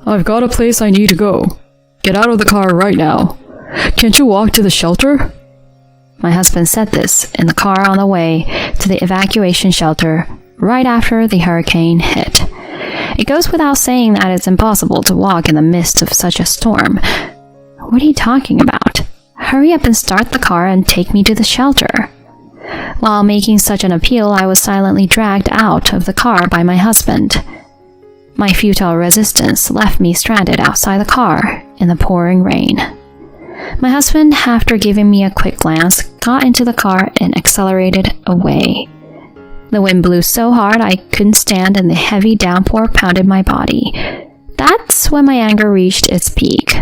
I've got a place I need to go. Get out of the car right now. Can't you walk to the shelter? My husband said this in the car on the way to the evacuation shelter right after the hurricane hit. It goes without saying that it's impossible to walk in the midst of such a storm. What are you talking about? Hurry up and start the car and take me to the shelter. While making such an appeal, I was silently dragged out of the car by my husband. My futile resistance left me stranded outside the car in the pouring rain. My husband, after giving me a quick glance, got into the car and accelerated away. The wind blew so hard I couldn't stand and the heavy downpour pounded my body. That's when my anger reached its peak.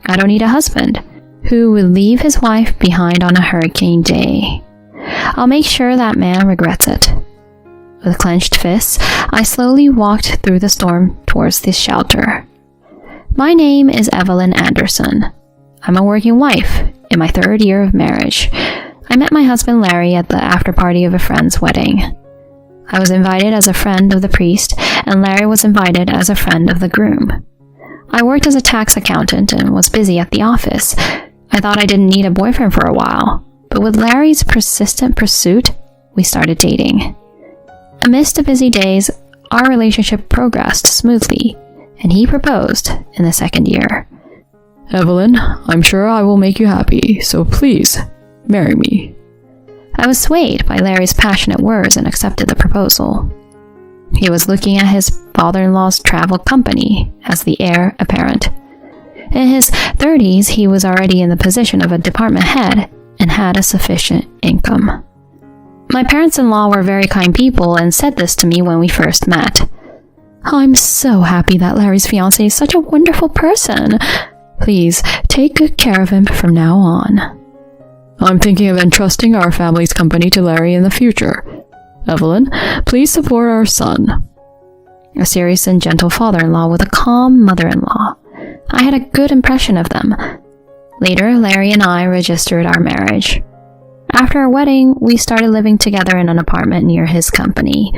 I don't need a husband who would leave his wife behind on a hurricane day. I'll make sure that man regrets it. With clenched fists, I slowly walked through the storm towards the shelter. My name is Evelyn Anderson. I'm a working wife in my 3rd year of marriage. I met my husband Larry at the after-party of a friend's wedding. I was invited as a friend of the priest, and Larry was invited as a friend of the groom. I worked as a tax accountant and was busy at the office. I thought I didn't need a boyfriend for a while, but with Larry's persistent pursuit, we started dating. Amidst the busy days, our relationship progressed smoothly, and he proposed in the 2nd year. Evelyn, I'm sure I will make you happy, so please, marry me. I was swayed by Larry's passionate words and accepted the proposal. He was looking at his father-in-law's travel company as the heir apparent. In his 30s, he was already in the position of a department head and had a sufficient income. My parents-in-law were very kind people and said this to me when we first met. I'm so happy that Larry's fiancé is such a wonderful person. Please take good care of him from now on. I'm thinking of entrusting our family's company to Larry in the future. Evelyn, please support our son. A serious and gentle father-in-law with a calm mother-in-law. I had a good impression of them. Later, Larry and I registered our marriage. After our wedding, we started living together in an apartment near his company.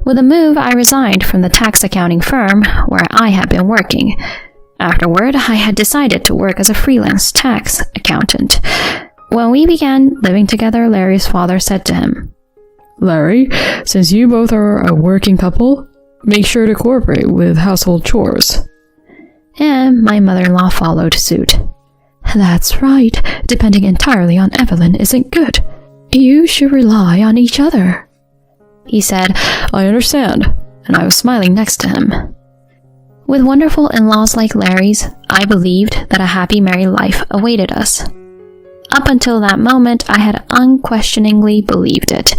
With the move, I resigned from the tax accounting firm where I had been working. Afterward, I had decided to work as a freelance tax accountant. When we began living together, Larry's father said to him, Larry, since you both are a working couple, make sure to cooperate with household chores. And my mother-in-law followed suit. That's right. Depending entirely on Evelyn isn't good. You should rely on each other. He said, I understand, and I was smiling next to him. With wonderful in-laws like Larry's, I believed that a happy married life awaited us. Up until that moment, I had unquestioningly believed it.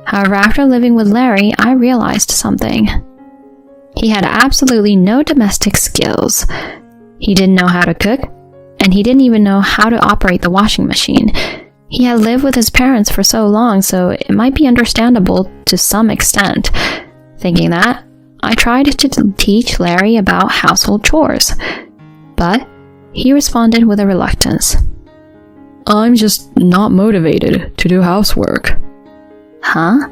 However, after living with Larry, I realized something. He had absolutely no domestic skills. He didn't know how to cook, and he didn't even know how to operate the washing machine. He had lived with his parents for so long, so it might be understandable to some extent. Thinking that, I tried to teach Larry about household chores, but he responded with a reluctance. I'm just not motivated to do housework. Huh?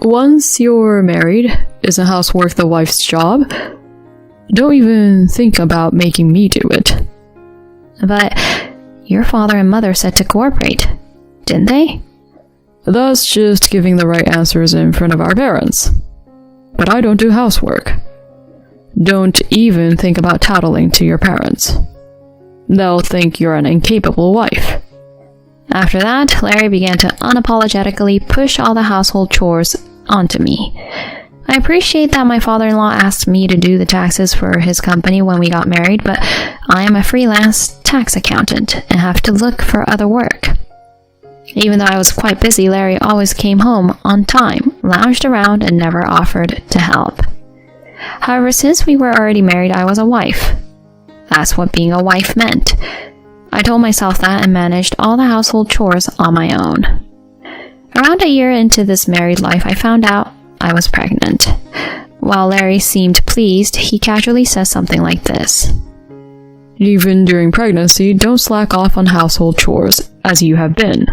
Once you're married, isn't housework the wife's job? Don't even think about making me do it. But your father and mother said to cooperate, didn't they? That's just giving the right answers in front of our parents. But I don't do housework. Don't even think about tattling to your parents. They'll think you're an incapable wife. After that, Larry began to unapologetically push all the household chores onto me. I appreciate that my father-in-law asked me to do the taxes for his company when we got married, but I am a freelance tax accountant and have to look for other work. Even though I was quite busy, Larry always came home on time, lounged around, and never offered to help. However, since we were already married, I was a wife. That's what being a wife meant. I told myself that and managed all the household chores on my own. Around a year into this married life, I found out I was pregnant. While Larry seemed pleased, he casually says something like this. Even during pregnancy, don't slack off on household chores, as you have been.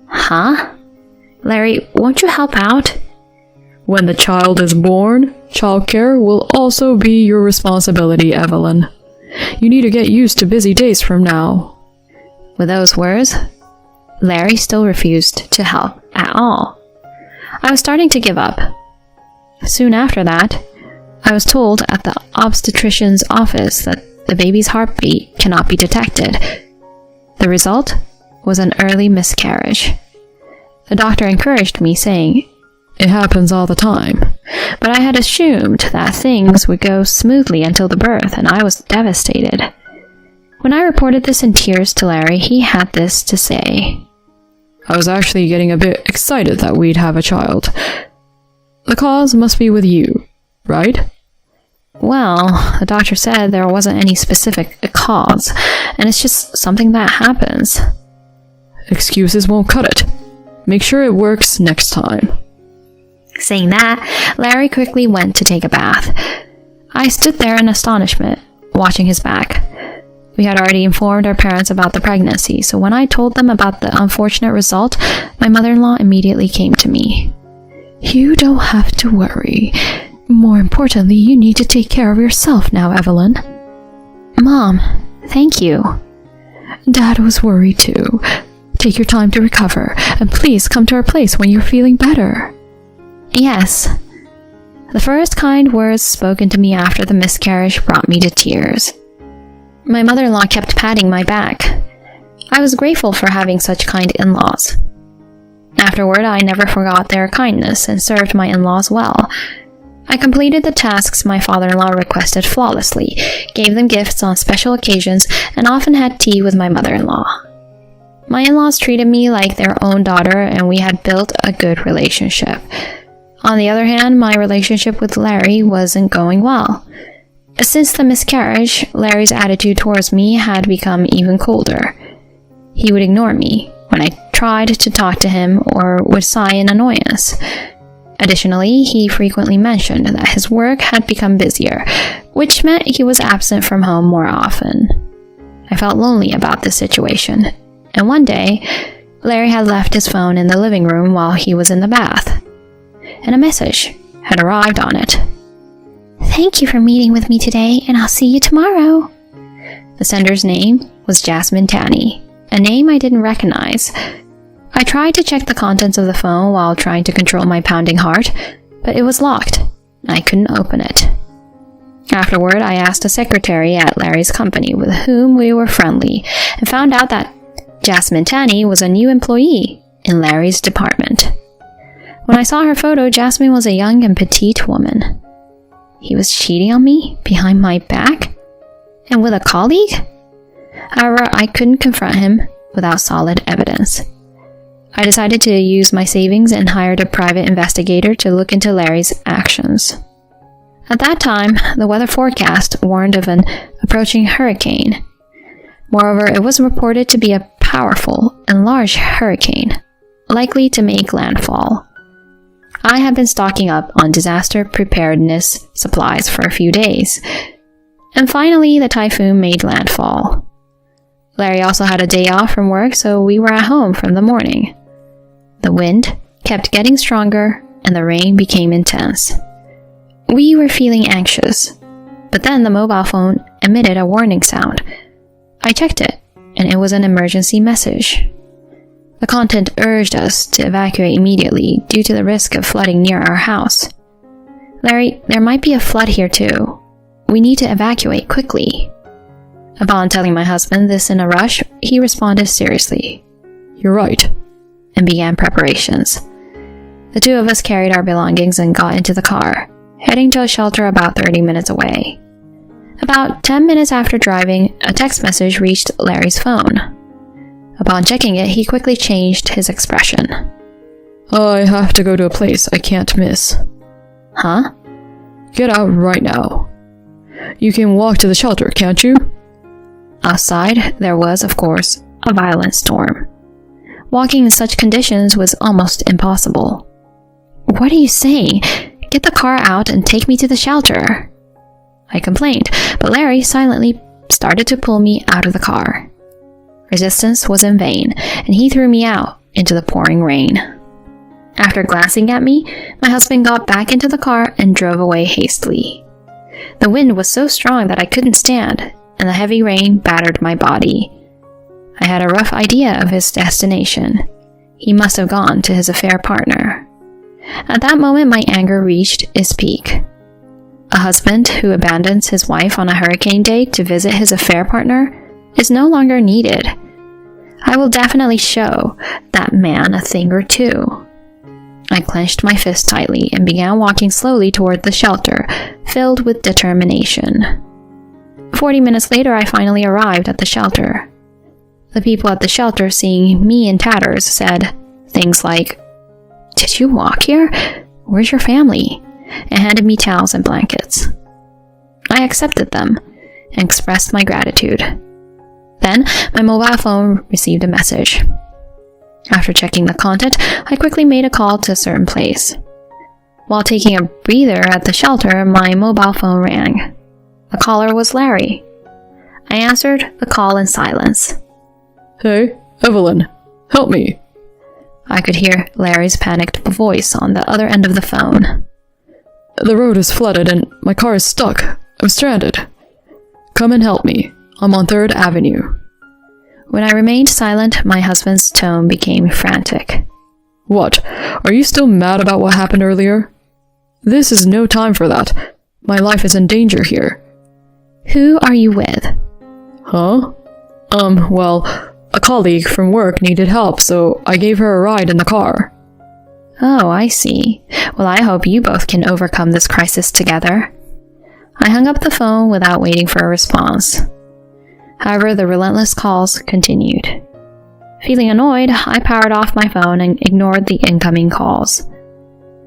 Huh? Larry, won't you help out? When the child is born, childcare will also be your responsibility, Evelyn. You need to get used to busy days from now. With those words, Larry still refused to help at all. I was starting to give up. Soon after that, I was told at the obstetrician's office that the baby's heartbeat cannot be detected. The result was an early miscarriage. The doctor encouraged me, saying, "It happens all the time." But I had assumed that things would go smoothly until the birth, and I was devastated. When I reported this in tears to Larry, he had this to say. "I was actually getting a bit excited that we'd have a child. The cause must be with you, right?" Well, the doctor said there wasn't any specific cause, and it's just something that happens. "Excuses won't cut it. Make sure it works next time." Saying that, Larry quickly went to take a bath. I stood there in astonishment, watching his back. We had already informed our parents about the pregnancy, so when I told them about the unfortunate result, my mother-in-law immediately came to me. "You don't have to worry. More importantly, you need to take care of yourself now, Evelyn." "Mom, thank you." "Dad was worried too. Take your time to recover, and please come to our place when you're feeling better." "Yes." The first kind words spoken to me after the miscarriage brought me to tears. My mother-in-law kept patting my back. I was grateful for having such kind in-laws. Afterward, I never forgot their kindness and served my in-laws well. I completed the tasks my father-in-law requested flawlessly, gave them gifts on special occasions, and often had tea with my mother-in-law. My in-laws treated me like their own daughter, and we had built a good relationship. On the other hand, my relationship with Larry wasn't going well. Since the miscarriage, Larry's attitude towards me had become even colder. He would ignore me when I tried to talk to him or would sigh in annoyance. Additionally, he frequently mentioned that his work had become busier, which meant he was absent from home more often. I felt lonely about this situation, and one day, Larry had left his phone in the living room while he was in the bath, and a message had arrived on it. "Thank you for meeting with me today, and I'll see you tomorrow." The sender's name was Jasmine Tanny, a name I didn't recognize. I tried to check the contents of the phone while trying to control my pounding heart, but it was locked, and I couldn't open it. Afterward, I asked a secretary at Larry's company with whom we were friendly, and found out that Jasmine Tanny was a new employee in Larry's department. When I saw her photo, Jasmine was a young and petite woman. He was cheating on me behind my back? And with a colleague? However, I couldn't confront him without solid evidence. I decided to use my savings and hired a private investigator to look into Larry's actions. At that time, the weather forecast warned of an approaching hurricane. Moreover, it was reported to be a powerful and large hurricane, likely to make landfall. I had been stocking up on disaster preparedness supplies for a few days, and finally the typhoon made landfall. Larry also had a day off from work, so we were at home from the morning. The wind kept getting stronger, and the rain became intense. We were feeling anxious, but then the mobile phone emitted a warning sound. I checked it, and it was an emergency message. The content urged us to evacuate immediately due to the risk of flooding near our house. "Larry, there might be a flood here too. We need to evacuate quickly." Upon telling my husband this in a rush, he responded seriously, "You're right," and began preparations. The two of us carried our belongings and got into the car, heading to a shelter about 30 minutes away. About 10 minutes after driving, a text message reached Larry's phone. Upon checking it, he quickly changed his expression. "I have to go to a place I can't miss." "Huh?" "Get out right now. You can walk to the shelter, can't you?" Outside, there was, of course, a violent storm. Walking in such conditions was almost impossible. "What are you saying? Get the car out and take me to the shelter." I complained, but Larry silently started to pull me out of the car. Resistance was in vain, and he threw me out into the pouring rain. After glancing at me, my husband got back into the car and drove away hastily. The wind was so strong that I couldn't stand, and the heavy rain battered my body. I had a rough idea of his destination. He must have gone to his affair partner. At that moment, my anger reached its peak. A husband who abandons his wife on a hurricane day to visit his affair partner is no longer needed. I will definitely show that man a thing or two. I clenched my fist tightly and began walking slowly toward the shelter, filled with determination. 40 minutes later, I finally arrived at the shelter. The people at the shelter, seeing me in tatters, said things like, "Did you walk here? Where's your family?" and handed me towels and blankets. I accepted them and expressed my gratitude. Then, my mobile phone received a message. After checking the content, I quickly made a call to a certain place. While taking a breather at the shelter, my mobile phone rang. The caller was Larry. I answered the call in silence. "Hey, Evelyn, help me." I could hear Larry's panicked voice on the other end of the phone. "The road is flooded and my car is stuck. I'm stranded. Come and help me. I'm on 3rd Avenue. When I remained silent, my husband's tone became frantic. "What? Are you still mad about what happened earlier? This is no time for that. My life is in danger here." "Who are you with?" "Huh? Well, a colleague from work needed help, so I gave her a ride in the car." "Oh, I see. Well, I hope you both can overcome this crisis together." I hung up the phone without waiting for a response. However, the relentless calls continued. Feeling annoyed, I powered off my phone and ignored the incoming calls.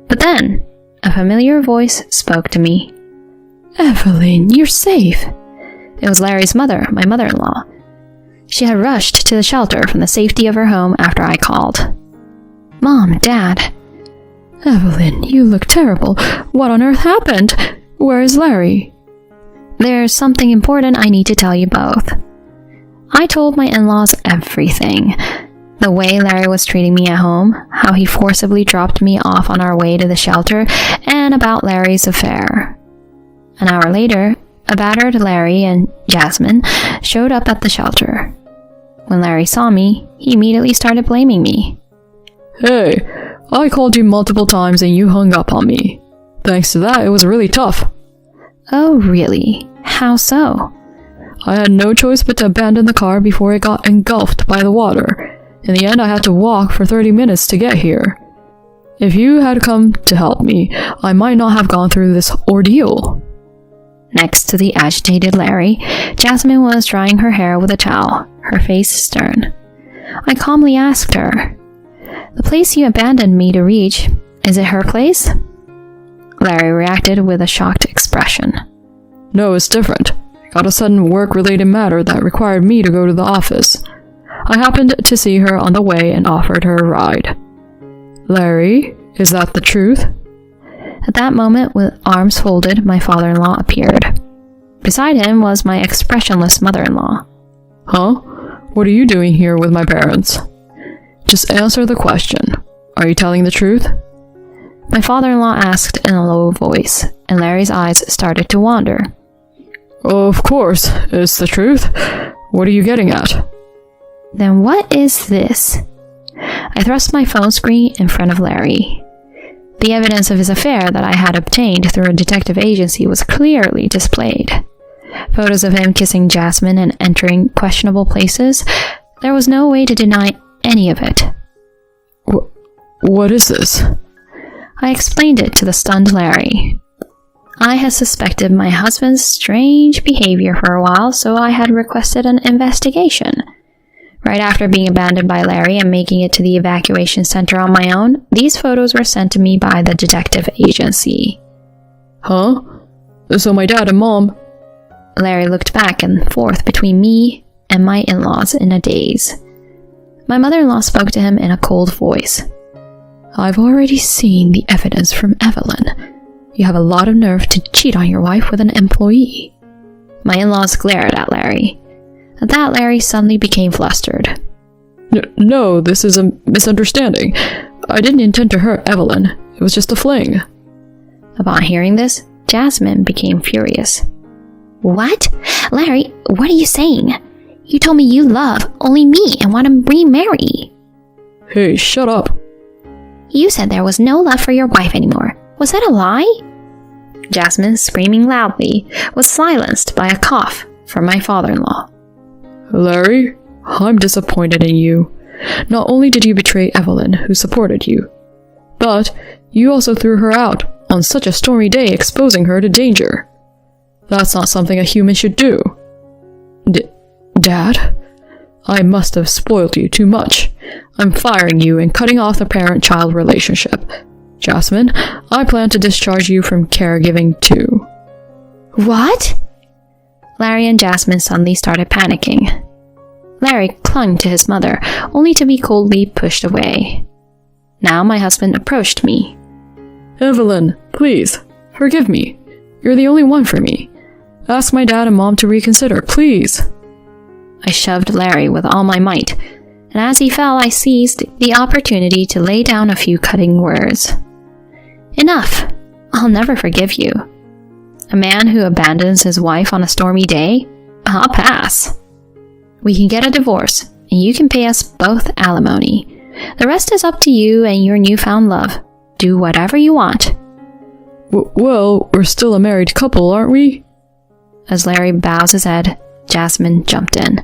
But then, a familiar voice spoke to me. "Evelyn, you're safe." It was Larry's mother, my mother-in-law. She had rushed to the shelter from the safety of her home after I called. "Mom, Dad." "Evelyn, you look terrible. What on earth happened? Where is Larry?" "There's something important I need to tell you both." I told my in-laws everything. The way Larry was treating me at home, how he forcibly dropped me off on our way to the shelter, and about Larry's affair. An hour later, a battered Larry and Jasmine showed up at the shelter. When Larry saw me, he immediately started blaming me. "Hey, I called you multiple times and you hung up on me. Thanks to that, it was really tough." "Oh, really? How so?" "I had no choice but to abandon the car before it got engulfed by the water. In the end, I had to walk for 30 minutes to get here. If you had come to help me, I might not have gone through this ordeal." Next to the agitated Larry, Jasmine was drying her hair with a towel, her face stern. I calmly asked her, "The place you abandoned me to reach, is it her place?" Larry reacted with a shocked expression. "No, it's different. I got a sudden work-related matter that required me to go to the office. I happened to see her on the way and offered her a ride." "Larry, is that the truth?" At that moment, with arms folded, my father-in-law appeared. Beside him was my expressionless mother-in-law. "Huh? What are you doing here with my parents?" "Just answer the question. Are you telling the truth?" My father-in-law asked in a low voice, and Larry's eyes started to wander. "Of course, it's the truth. What are you getting at?" "Then what is this?" I thrust my phone screen in front of Larry. The evidence of his affair that I had obtained through a detective agency was clearly displayed. Photos of him kissing Jasmine and entering questionable places. There was no way to deny any of it. What is this?" I explained it to the stunned Larry. I had suspected my husband's strange behavior for a while, so I had requested an investigation. Right after being abandoned by Larry and making it to the evacuation center on my own, these photos were sent to me by the detective agency. "Huh? So my dad and mom..." Larry looked back and forth between me and my in-laws in a daze. My mother-in-law spoke to him in a cold voice. "I've already seen the evidence from Evelyn. You have a lot of nerve to cheat on your wife with an employee." My in-laws glared at Larry. At that, Larry suddenly became flustered. No, this is a misunderstanding. I didn't intend to hurt Evelyn. It was just a fling. Upon hearing this, Jasmine became furious. What? Larry, what are you saying? You told me you love only me and want to remarry. Hey, shut up. You said there was no love for your wife anymore. Was that a lie? Jasmine, screaming loudly, was silenced by a cough from my father-in-law. Larry, I'm disappointed in you. Not only did you betray Evelyn, who supported you, but you also threw her out on such a stormy day, exposing her to danger. That's not something a human should do. Dad? I must have spoiled you too much. I'm firing you and cutting off the parent-child relationship. Jasmine, I plan to discharge you from caregiving too. What? Larry and Jasmine suddenly started panicking. Larry clung to his mother, only to be coldly pushed away. Now my husband approached me. Evelyn, please, forgive me. You're the only one for me. Ask my dad and mom to reconsider, please. I shoved Larry with all my might, and as he fell, I seized the opportunity to lay down a few cutting words. Enough! I'll never forgive you. A man who abandons his wife on a stormy day? I'll pass. We can get a divorce, and you can pay us both alimony. The rest is up to you and your newfound love. Do whatever you want. Well, we're still a married couple, aren't we? As Larry bows his head, Jasmine jumped in.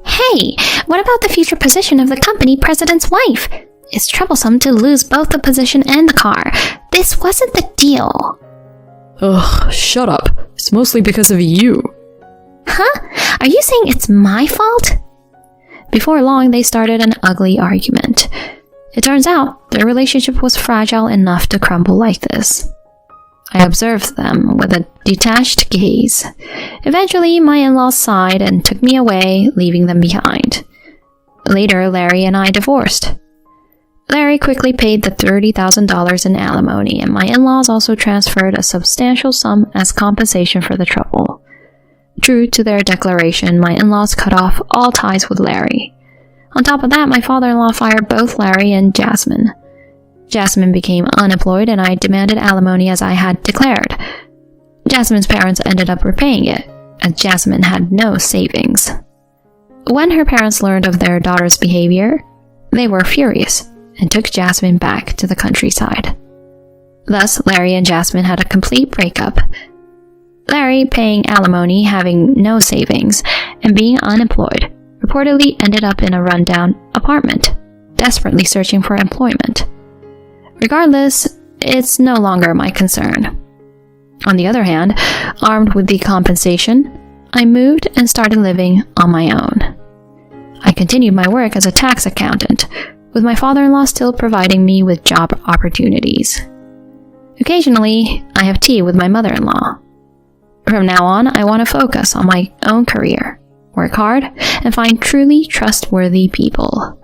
Hey, what about the future position of the company president's wife? It's troublesome to lose both the position and the car. This wasn't the deal. Ugh, shut up. It's mostly because of you. Huh? Are you saying it's my fault? Before long, they started an ugly argument. It turns out their relationship was fragile enough to crumble like this. I observed them with a detached gaze. Eventually, my in-laws sighed and took me away, leaving them behind. Later, Larry and I divorced. Larry quickly paid the $30,000 in alimony, and my in-laws also transferred a substantial sum as compensation for the trouble. True to their declaration, my in-laws cut off all ties with Larry. On top of that, my father-in-law fired both Larry and Jasmine. Jasmine became unemployed, and I demanded alimony as I had declared. Jasmine's parents ended up repaying it, as Jasmine had no savings. When her parents learned of their daughter's behavior, they were furious and took Jasmine back to the countryside. Thus, Larry and Jasmine had a complete breakup. Larry, paying alimony, having no savings, and being unemployed, reportedly ended up in a rundown apartment, desperately searching for employment. Regardless, it's no longer my concern. On the other hand, armed with the compensation, I moved and started living on my own. I continued my work as a tax accountant, with my father-in-law still providing me with job opportunities. Occasionally, I have tea with my mother-in-law. From now on, I want to focus on my own career, work hard, and find truly trustworthy people.